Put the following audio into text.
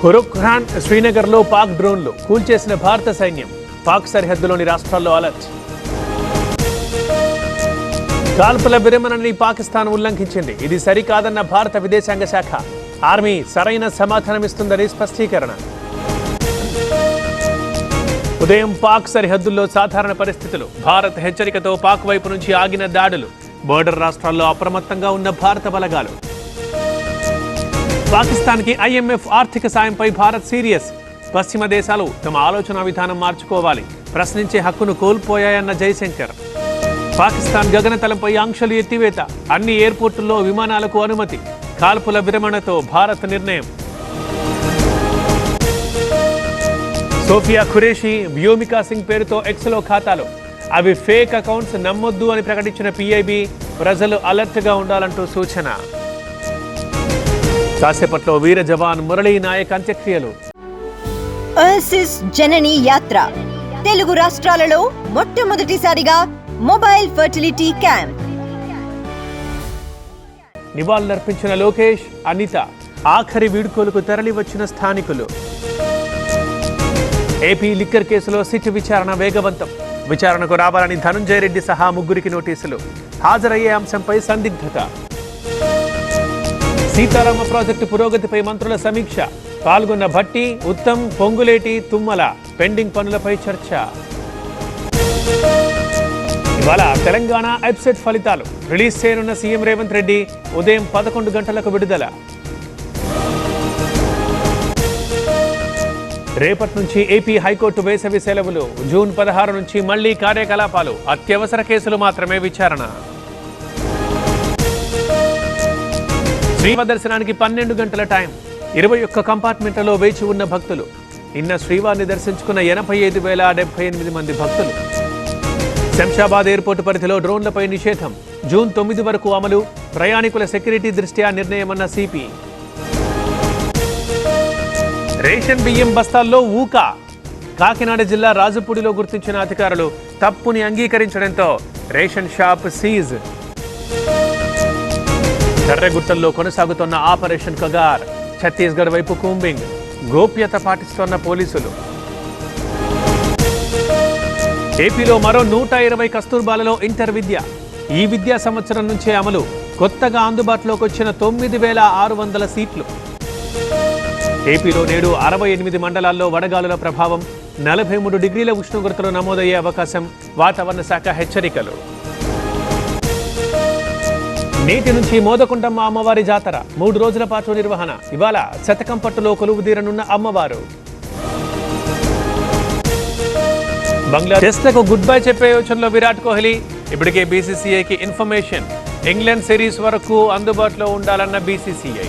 గురుఖాన్ శ్రీనగర్లో పాక్ డ్రోన్లు కూల్చేసిన భారత సైన్యం. పాక్ సరిహద్దులోని రాష్ట్రాల్లో అలర్ట్. కాల్పుల విరమణని పాకిస్తాన్ ఉల్లంఘించింది. ఇది సరికాదన్న భారత విదేశాంగ శాఖ. ఆర్మీ సరైన సమాధానమిస్తుందని స్పష్టీకరణ. ఉదయం పాక్ సరిహద్దుల్లో సాధారణ పరిస్థితులు. భారత్ హెచ్చరికతో పాక్ వైపు నుంచి ఆగిన దాడులు. బోర్డర్ రాష్ట్రాల్లో అప్రమత్తంగా ఉన్న భారత బలగాలు. పాకిస్తాన్కి IMF ఆర్థిక సాయంపై భారత్ సీరియస్. పశ్చిమ దేశాలు తమ ఆలోచన విధానం మార్చుకోవాలి. ప్రశ్నించే హక్కును కోల్పోయాయన్న జైశంకర్. పాకిస్తాన్ గగనతలంపై ఆంక్షలు ఎత్తివేత. అన్ని ఎయిర్పోర్టుల్లో విమానాలకు అనుమతి. కాల్పుల విరమణతో భారత్ నిర్ణయం. సోఫియా ఖురేషీ, వ్యోమికా సింగ్ పేరుతో ఎక్స్లో ఖాతాలు. అవి ఫేక్ అకౌంట్స్, నమ్మొద్దు అని ప్రకటించిన PIB. ప్రజలు అలర్ట్గా ఉండాలంటూ సూచన. కాసేపట్లో వీర జవాన్ మురళీ నాయక్ అంత్యక్రియలు. ఓయసిస్ జనని యాత్ర తెలుగు రాష్ట్రాలలో మొట్టమొదటిసారిగా మొబైల్ ఫర్టిలిటీ క్యాంప్. నివాళులర్పించిన లోకేష్, అనిత. ఆఖరి వీడ్కోలుకు తరలి వచ్చిన స్థానికులు. ఏపీ లిక్కర్ కేసులో సిట్ విచారణ వేగవంతం. విచారణకు రావాలని ధనుంజయ రెడ్డి సహా ముగ్గురికి నోటీసులు. హాజరయ్యే అంశంపై సందిగ్ధత. సీతారామ ప్రాజెక్టు పురోగతిపై మంత్రుల సమీక్ష. పాల్గొన్న భట్టి, ఉత్తమ్, పొంగులేటి, తుమ్మల. పెండింగ్ పనులపై చర్చ. ఇవాళ తెలంగాణ వెబ్సైట్ ఫలితాలు రిలీజ్ చేయనున్న సీఎం రేవంత్ రెడ్డి. ఉదయం 11 గంటలకు విడుదల. రేపటి నుంచి ఏపీ హైకోర్టు వేసవి సెలవులు. జూన్ 16 నుంచి మళ్లీ కార్యకలాపాలు. అత్యవసర కేసులు మాత్రమే విచారణ. శ్రీవారి దర్శనానికి 12 గంటల టైం. 21 కంపార్ట్మెంట్లలో వేచి ఉన్న భక్తులు. నిన్న శ్రీవారిని దర్శించుకున్న 85,078 మంది భక్తులు. శంషాబాద్ ఎయిర్పోర్టు పరిధిలో డ్రోన్లపై నిషేధం. జూన్ 9 వరకు అమలు. ప్రయాణికుల సెక్యూరిటీ దృష్ట్యా నిర్ణయమన్న సిపి. రేషన్ బియ్యం బస్తాల్లో ఊకా. కాకినాడ జిల్లా రాజపూడిలో గుర్తించిన అధికారులు తప్పుని అంగీకరించడంతో రేషన్ షాప్ సీజ్. కర్రెగుట్టల్లో కొనసాగుతున్న ఆపరేషన్ కగార్. ఛత్తీస్గఢ్ వైపు కూంబింగ్. గోప్యత పాటిస్తున్న పోలీసులు. ఏపీలో మరో 120 కస్తూర్బాలలో ఇంటర్ విద్య. ఈ విద్యా సంవత్సరం నుంచే అమలు. కొత్తగా అందుబాటులోకి వచ్చిన 9,600 సీట్లు. ఏపీలో నేడు 68 మండలాల్లో వడగాలుల ప్రభావం. 43 డిగ్రీల ఉష్ణోగ్రతలు నమోదయ్యే అవకాశం. వాతావరణ శాఖ హెచ్చరికలు. నేటి నుంచి మోదకుండమ్మ అమ్మవారి జాతర 3 రోజుల పాటు నిర్వహణ. ఇవాళ శతకం పట్టులో కొలువుదీరనున్న అమ్మవారు. బంగ్లాదేశ్ టెస్ట్లకు గుడ్ బై చెప్పే యోచనలో విరాట్ కోహ్లీ. ఇప్పటికే BCCIకి ఇన్ఫర్మేషన్. ఇంగ్లాండ్ సిరీస్ వరకు అందుబాటులో ఉండాలన్న BCCI.